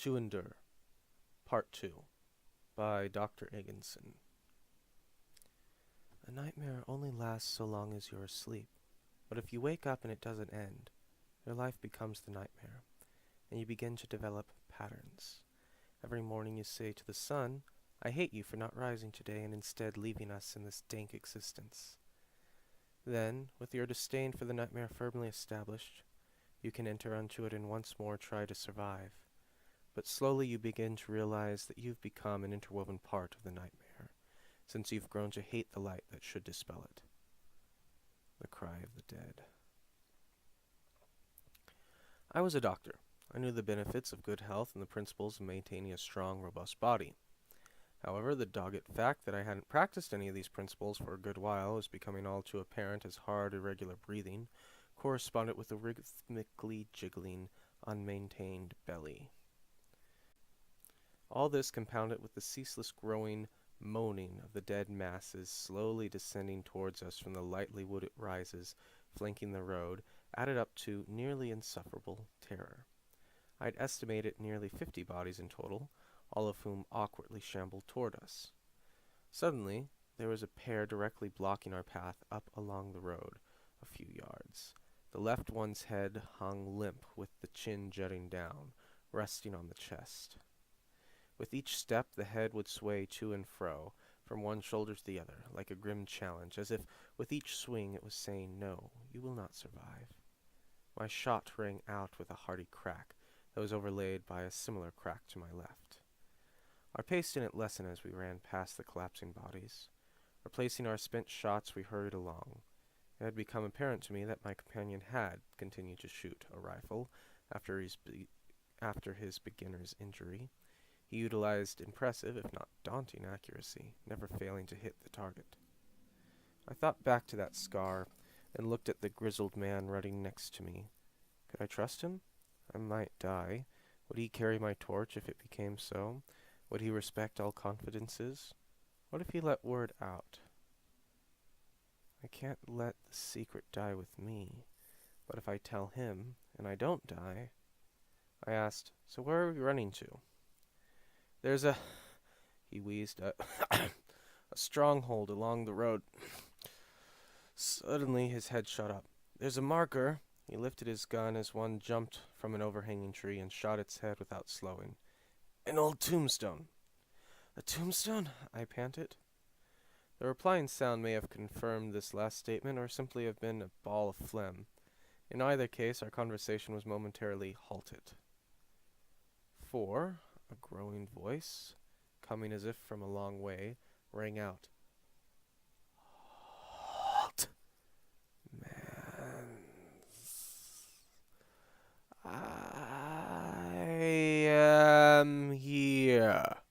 To Endure, Part 2, by Dr. Eggenson. A nightmare only lasts so long as you're asleep, but if you wake up and it doesn't end, your life becomes the nightmare, and you begin to develop patterns. Every morning you say to the sun, "I hate you for not rising today and instead leaving us in this dank existence." Then, with your disdain for the nightmare firmly established, you can enter onto it and once more try to survive. But slowly you begin to realize that you've become an interwoven part of the nightmare, since you've grown to hate the light that should dispel it. The Cry of the Dead. I was a doctor. I knew the benefits of good health and the principles of maintaining a strong, robust body. However, the dogged fact that I hadn't practiced any of these principles for a good while was becoming all too apparent as hard, irregular breathing corresponded with a rhythmically jiggling, unmaintained belly. All this compounded with the ceaseless growing moaning of the dead masses slowly descending towards us from the lightly wooded rises flanking the road added up to nearly insufferable terror. I'd estimated nearly 50 bodies in total, all of whom awkwardly shambled toward us. Suddenly, there was a pair directly blocking our path up along the road a few yards. The left one's head hung limp with the chin jutting down, resting on the chest. With each step, the head would sway to and fro, from one shoulder to the other, like a grim challenge, as if with each swing it was saying, "No, you will not survive." My shot rang out with a hearty crack that was overlaid by a similar crack to my left. Our pace didn't lessen as we ran past the collapsing bodies. Replacing our spent shots, we hurried along. It had become apparent to me that my companion had continued to shoot a rifle after his beginner's injury. He utilized impressive, if not daunting, accuracy, never failing to hit the target. I thought back to that scar and looked at the grizzled man running next to me. Could I trust him? I might die. Would he carry my torch if it became so? Would he respect all confidences? What if he let word out? I can't let the secret die with me. But if I tell him, and I don't die... I asked, "So where are we running to?" "There's a," he wheezed, "a stronghold along the road." Suddenly his head shot up. "There's a marker." He lifted his gun as one jumped from an overhanging tree and shot its head without slowing. "An old tombstone." "A tombstone?" I panted. The replying sound may have confirmed this last statement or simply have been a ball of phlegm. In either case, our conversation was momentarily halted. For a growing voice, coming as if from a long way, rang out. "Halt, man. I am here."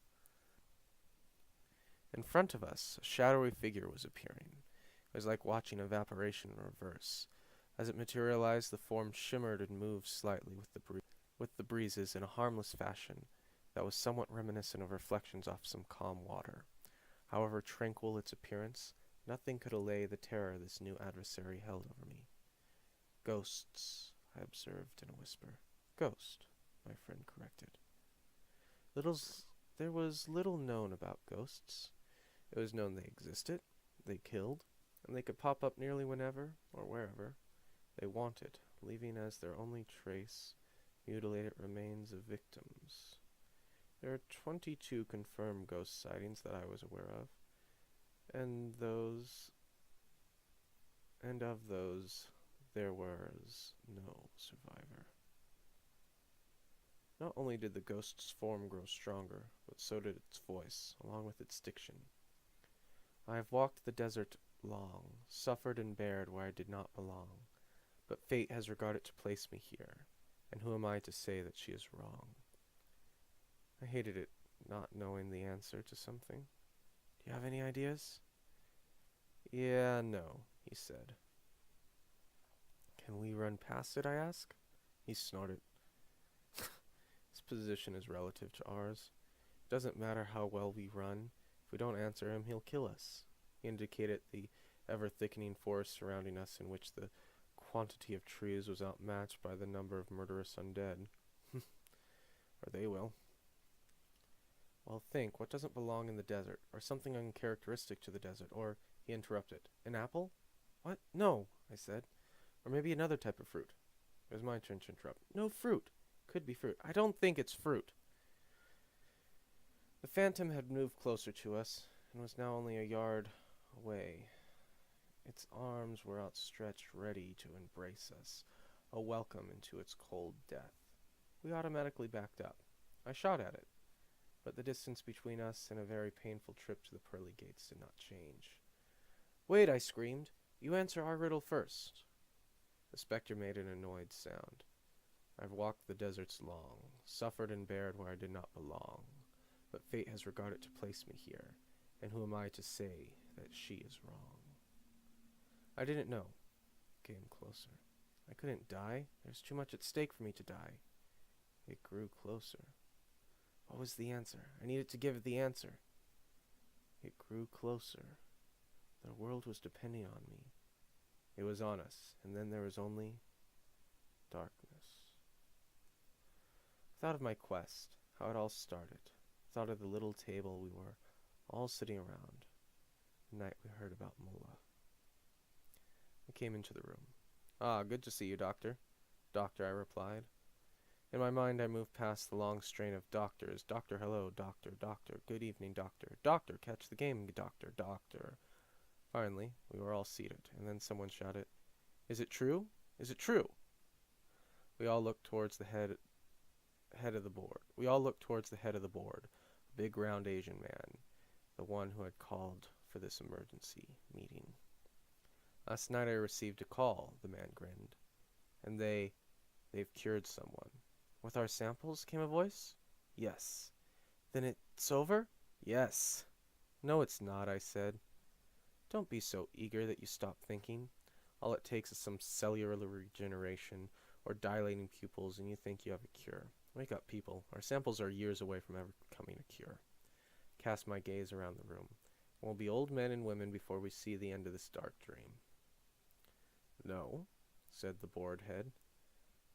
In front of us, a shadowy figure was appearing. It was like watching evaporation in reverse. As it materialized, the form shimmered and moved slightly with the breezes in a harmless fashion that was somewhat reminiscent of reflections off some calm water. However tranquil its appearance, nothing could allay the terror this new adversary held over me. "Ghosts," I observed in a whisper. "Ghost," my friend corrected. There was little known about ghosts. It was known they existed, they killed, and they could pop up nearly whenever, or wherever, they wanted, leaving as their only trace mutilated remains of victims. There are 22 confirmed ghost sightings that I was aware of, and of those, there was no survivor. Not only did the ghost's form grow stronger, but so did its voice, along with its diction. "I have walked the desert long, suffered and bared where I did not belong, but fate has regarded to place me here, and who am I to say that she is wrong?" I hated it, not knowing the answer to something. "Do you have any ideas?" "Yeah, no," he said. "Can we run past it?" I asked. He snorted. "His position is relative to ours. It doesn't matter how well we run. If we don't answer him, he'll kill us." He indicated the ever-thickening forest surrounding us, in which the quantity of trees was outmatched by the number of murderous undead. Or they will. Well, think, what doesn't belong in the desert? Or something uncharacteristic to the desert? Or, he interrupted, an apple? What? No, I said. Or maybe another type of fruit. It was my turn to interrupt. No fruit. Could be fruit. I don't think it's fruit. The phantom had moved closer to us, and was now only a yard away. Its arms were outstretched, ready to embrace us, a welcome into its cold death. We automatically backed up. I shot at it, but the distance between us and a very painful trip to the pearly gates did not change. Wait, I screamed. You answer our riddle first. The spectre made an annoyed sound. I've walked the deserts long, suffered and bared where I did not belong, but fate has regarded to place me here, and who am I to say that she is wrong? I didn't know. Came closer. I couldn't die. There's too much at stake for me to die. It grew closer. What was the answer? I needed to give it the answer. It grew closer. The world was depending on me. It was on us, and then there was only darkness. I thought of my quest, how it all started. Thought of the little table we were all sitting around. The night we heard about Mullah. I came into the room. Ah, good to see you, Doctor. Doctor, I replied. In my mind I moved past the long strain of doctors. Doctor, hello, doctor, doctor, good evening, doctor. Doctor, catch the game, doctor, doctor. Finally, we were all seated, and then someone shouted, Is it true? Is it true? We all looked towards the head of the board. A big round Asian man, the one who had called for this emergency meeting. Last night I received a call, the man grinned. And they've cured someone. With our samples, came a voice. Yes. Then it's over? Yes. No, it's not, I said. Don't be so eager that you stop thinking. All it takes is some cellular regeneration or dilating pupils and you think you have a cure. Wake up, people. Our samples are years away from ever becoming a cure. Cast my gaze around the room. We'll be old men and women before we see the end of this dark dream. No, said the bored head.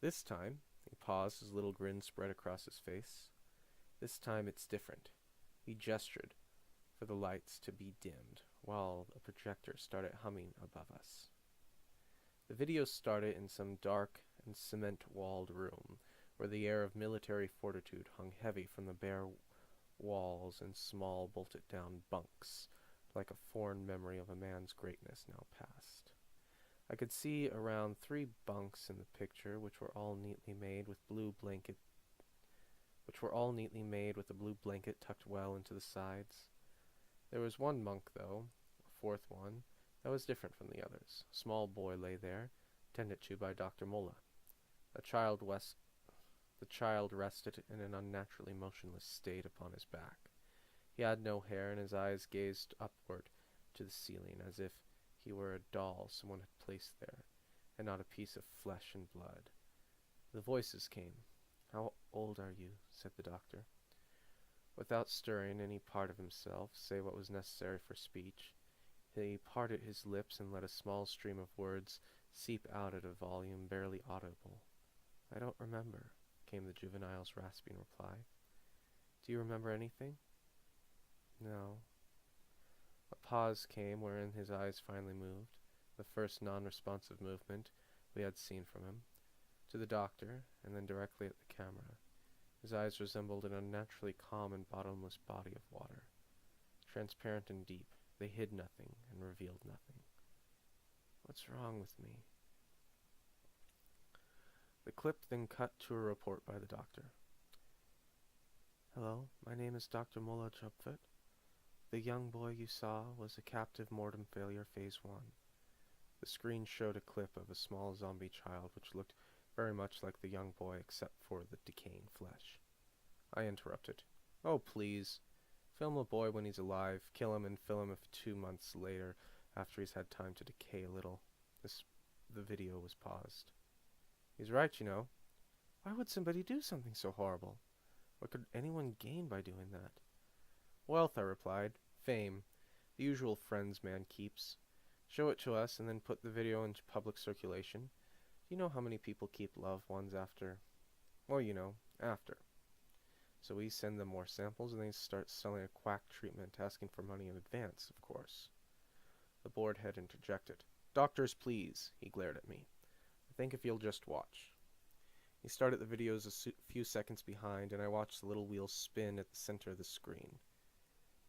This time, he paused, his little grin spread across his face. This time it's different. He gestured for the lights to be dimmed, while a projector started humming above us. The video started in some dark and cement-walled room, where the air of military fortitude hung heavy from the bare walls and small bolted-down bunks, like a foreign memory of a man's greatness now past. I could see around 3 bunks in the picture, which were all neatly made with a blue blanket tucked well into the sides. There was one bunk, though, a 4th one, that was different from the others. A small boy lay there, tended to by Dr. Mullah. The child rested in an unnaturally motionless state upon his back. He had no hair, and his eyes gazed upward to the ceiling, as if he were a doll someone had placed there, and not a piece of flesh and blood. The voices came. How old are you? Said the doctor. Without stirring any part of himself, save what was necessary for speech, he parted his lips and let a small stream of words seep out at a volume barely audible. I don't remember, came the juvenile's rasping reply. Do you remember anything? No. A pause came wherein his eyes finally moved, the first non-responsive movement we had seen from him, to the doctor, and then directly at the camera. His eyes resembled an unnaturally calm and bottomless body of water. Transparent and deep, they hid nothing and revealed nothing. What's wrong with me? The clip then cut to a report by the doctor. Hello, my name is Dr. Mullah Jubfoot. The young boy you saw was a captive mortem failure phase 1. The screen showed a clip of a small zombie child which looked very much like the young boy except for the decaying flesh. I interrupted. Oh, please. Film a boy when he's alive, kill him, and film him 2 months later after he's had time to decay a little. The video was paused. He's right, you know. Why would somebody do something so horrible? What could anyone gain by doing that? Wealth, I replied. Fame. The usual friends man keeps. Show it to us and then put the video into public circulation. Do you know how many people keep loved ones after? Well, you know, after. So we send them more samples, and they start selling a quack treatment, asking for money in advance, of course. The bored head interjected. Doctors, please, he glared at me. I think if you'll just watch. He started the videos a few seconds behind, and I watched the little wheel spin at the center of the screen.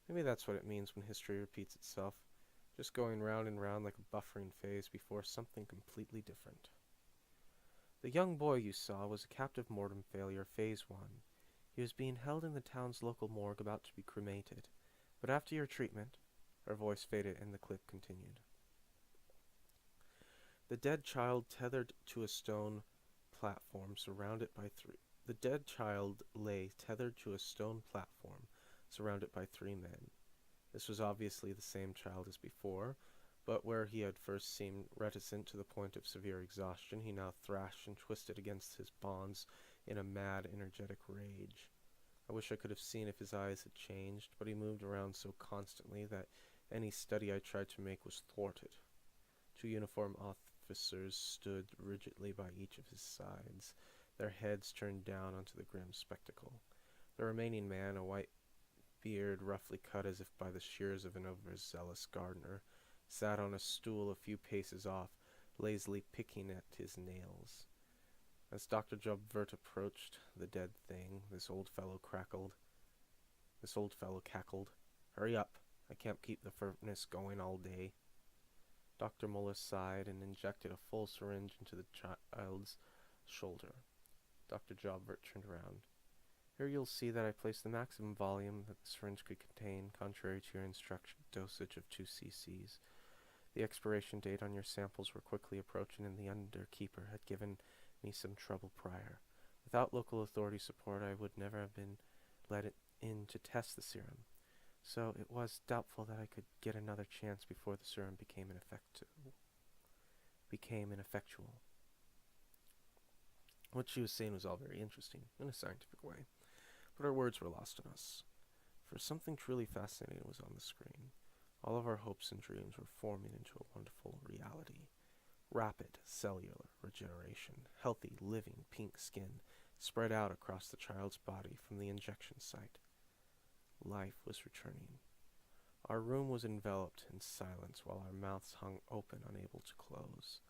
Maybe that's what it means when history repeats itself, just going round and round like a buffering phase before something completely different. The young boy you saw was a captive mortem failure, Phase 1. He was being held in the town's local morgue about to be cremated, but after your treatment, her voice faded and the clip continued. The dead child tethered to a stone platform surrounded by The dead child lay tethered to a stone platform surrounded by 3 men. This was obviously the same child as before, but where he had first seemed reticent to the point of severe exhaustion, he now thrashed and twisted against his bonds in a mad, energetic rage. I wish I could have seen if his eyes had changed, but he moved around so constantly that any study I tried to make was thwarted. 2 uniformed officers stood rigidly by each of his sides, their heads turned down onto the grim spectacle. The remaining man, a white beard roughly cut as if by the shears of an overzealous gardener, sat on a stool a few paces off, lazily picking at his nails. As Dr. Jobvert approached the dead thing, this old fellow cackled. Hurry up, I can't keep the furnace going all day. Dr. Muller sighed and injected a full syringe into the child's shoulder. Dr. Jobvert turned around. Here you'll see that I placed the maximum volume that the syringe could contain, contrary to your instructed dosage of 2 cc's. The expiration date on your samples were quickly approaching, and the underkeeper had given me some trouble prior. Without local authority support, I would never have been let in to test the serum, so it was doubtful that I could get another chance before the serum became ineffectual. What she was saying was all very interesting, in a scientific way, but her words were lost on us, for something truly fascinating was on the screen. All of our hopes and dreams were forming into a wonderful reality. Rapid cellular regeneration, healthy, living pink skin spread out across the child's body from the injection site. Life was returning. Our room was enveloped in silence while our mouths hung open, unable to close.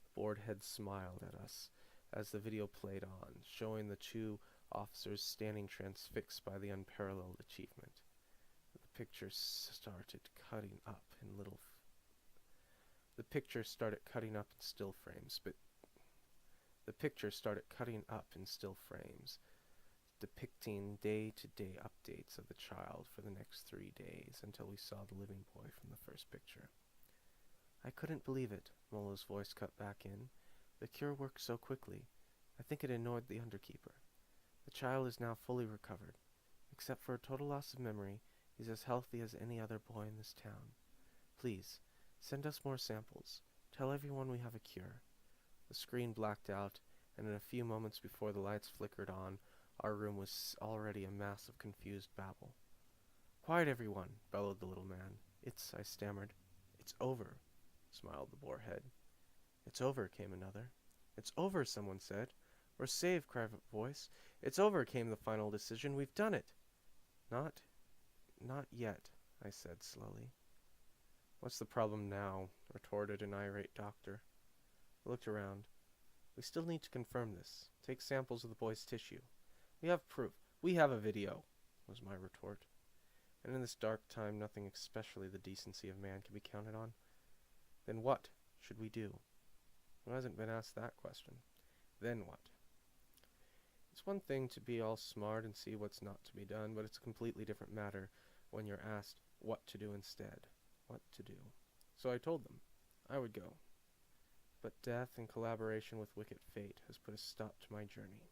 The bored head smiled at us as the video played on, showing the 2 officers standing transfixed by the unparalleled achievement. The picture started cutting up in still frames, depicting day-to-day updates of the child for the next 3 days until we saw the living boy from the first picture. I couldn't believe it, Muller's voice cut back in. The cure worked so quickly. I think it annoyed the underkeeper. The child is now fully recovered. Except for a total loss of memory, he's as healthy as any other boy in this town. Please, send us more samples. Tell everyone we have a cure. The screen blacked out, and in a few moments before the lights flickered on, our room was already a mass of confused babble. Quiet, everyone, bellowed the little man. I stammered. It's over, smiled the boarhead. It's over, came another. It's over, someone said. We're saved, cried a voice. It's over, came the final decision. We've done it. Not yet, I said slowly. What's the problem now? Retorted an irate doctor. I looked around. We still need to confirm this. Take samples of the boy's tissue. We have proof. We have a video, was my retort. And in this dark time, nothing, especially the decency of man, can be counted on. Then what should we do? Who hasn't been asked that question? Then what? It's one thing to be all smart and see what's not to be done, but it's a completely different matter when you're asked what to do instead. What to do. So I told them I would go. But death, in collaboration with wicked fate, has put a stop to my journey.